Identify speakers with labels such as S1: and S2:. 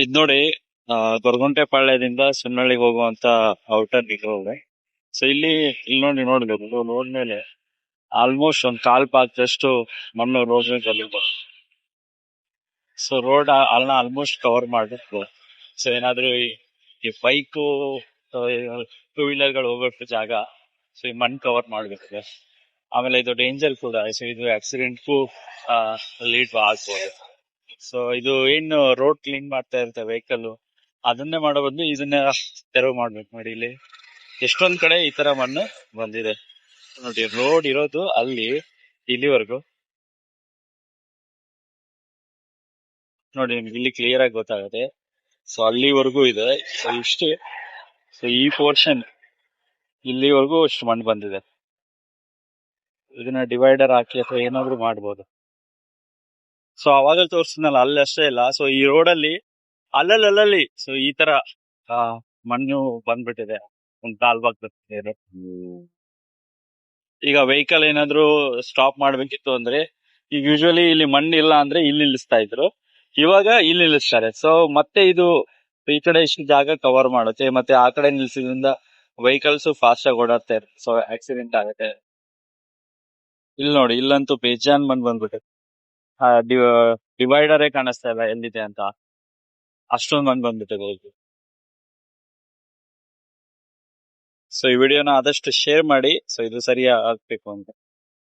S1: ಇದ್ ನೋಡಿ, ಗೊರಗುಂಟೆ ಪಾಳ್ಯದಿಂದ ಸುನ್ನಳ್ಳಿಗೆ ಹೋಗುವಂತ ಔಟರ್ ಇದೆ. ಸೊ ಇಲ್ಲಿ ನೋಡ್ಬೇಕು ರೋಡ್ ಮೇಲೆ ಆಲ್ಮೋಸ್ಟ್ ಒಂದ್ ಕಾಲ್ ಪಾಕದಷ್ಟು ಮಣ್ಣು ರೋಡ್ ಮೇಲೆ. ಸೊ ರೋಡ್ ಅಲ್ಲ ಆಲ್ಮೋಸ್ಟ್ ಕವರ್ ಮಾಡ್ಬೇಕು. ಸೊ ಏನಾದ್ರೂ ಈ ಬೈಕು ಟೂ ವೀಲರ್ ಗಳು ಹೋಗೋಷ್ಟು ಜಾಗ, ಸೊ ಈ ಮಣ್ಣು ಕವರ್ ಮಾಡ್ಬೇಕು. ಆಮೇಲೆ ಇದು ಡೇಂಜರ್ ಕೂಡ, ಸೊ ಇದು ಆಕ್ಸಿಡೆಂಟ್ಗೂ ಲೀಡ್ ಆಗ್ಬೋದು. ಸೊ ಇದು ಏನು ರೋಡ್ ಕ್ಲೀನ್ ಮಾಡ್ತಾ ಇರುತ್ತೆ ವೆಹಿಕಲ್, ಅದನ್ನೇ ಮಾಡೋ ಬದಲು ಇದನ್ನ ತೆರವು ಮಾಡ್ಬೇಕು. ನೋಡಿ ಇಲ್ಲಿ ಎಷ್ಟೊಂದ್ ಕಡೆ ಈ ತರ ಮಣ್ಣು ಬಂದಿದೆ. ನೋಡಿ ರೋಡ್ ಇರೋದು ಇಲ್ಲಿವರೆಗೂ ನೋಡಿ, ನಿಮ್ಗೆ ಇಲ್ಲಿ ಕ್ಲಿಯರ್ ಆಗಿ ಗೊತ್ತಾಗುತ್ತೆ. ಸೊ ಅಲ್ಲಿವರೆಗೂ ಇದೆ. ಸೊ ಇಷ್ಟೇ. ಸೊ ಈ ಪೋರ್ಷನ್ ಇಲ್ಲಿವರೆಗೂ ಅಷ್ಟು ಮಣ್ಣು ಬಂದಿದೆ. ಇದನ್ನ ಡಿವೈಡರ್ ಹಾಕಿ ಅಥವಾ ಏನಾದ್ರು ಮಾಡ್ಬೋದು. ಸೊ ಅವಾಗ ತೋರಿಸಿದ್ನಲ್ಲ, ಅಲ್ಲಿ ಅಷ್ಟೇ ಇಲ್ಲ. ಸೊ ಈ ರೋಡಲ್ಲಿ ಅಲ್ಲಲ್ಲಿ ಸೊ ಈ ತರ ಮಣ್ಣು ಬಂದ್ಬಿಟ್ಟಿದೆ. ಒಂದ್ ಕಾಲ್ ಭಾಗದ ಈಗ ವೆಹಿಕಲ್ ಏನಾದ್ರು ಸ್ಟಾಪ್ ಮಾಡ್ಬೇಕಿತ್ತು ಅಂದ್ರೆ, ಈಗ ಯೂಶುವಲಿ ಇಲ್ಲಿ ಮಣ್ಣು ಇಲ್ಲ ಅಂದ್ರೆ ಇಲ್ಲಿ ನಿಲ್ಲಿಸ್ತಾ ಇದ್ರು, ಇವಾಗ ಇಲ್ಲಿ ನಿಲ್ಲಿಸ್ತಾರೆ. ಸೊ ಮತ್ತೆ ಇದು ಈ ಕಡೆ ಇಷ್ಟು ಜಾಗ ಕವರ್ ಮಾಡುತ್ತೆ, ಮತ್ತೆ ಆ ಕಡೆ ನಿಲ್ಸಿದ್ರಿಂದ ವೆಹಿಕಲ್ಸ್ ಫಾಸ್ಟ್ ಆಗಿ ಓಡಾಡ್ತಾ ಇರುತ್ತೆ. ಸೊ ಆಕ್ಸಿಡೆಂಟ್ ಆಗುತ್ತೆ. ಇಲ್ಲಿ ನೋಡಿ, ಇಲ್ಲಂತೂ ಬೇಜಾನ್ ಮಣ್ಣು ಬಂದ್ಬಿಟ್ಟೆ. ಡಿವೈಡರೇ ಕಾಣಿಸ್ತಾ ಇಲ್ಲ ಎಲ್ಲಿದೆ ಅಂತ, ಅಷ್ಟೊಂದು ಮಣ್ಣು ಬಂದ್ಬಿಟ್ಟಿದೆ. ಸೊ ಈ ವಿಡಿಯೋನ ಆದಷ್ಟು ಶೇರ್ ಮಾಡಿ. ಸೊ ಇದು ಸರಿ ಆಗ್ಬೇಕು ಅಂತ.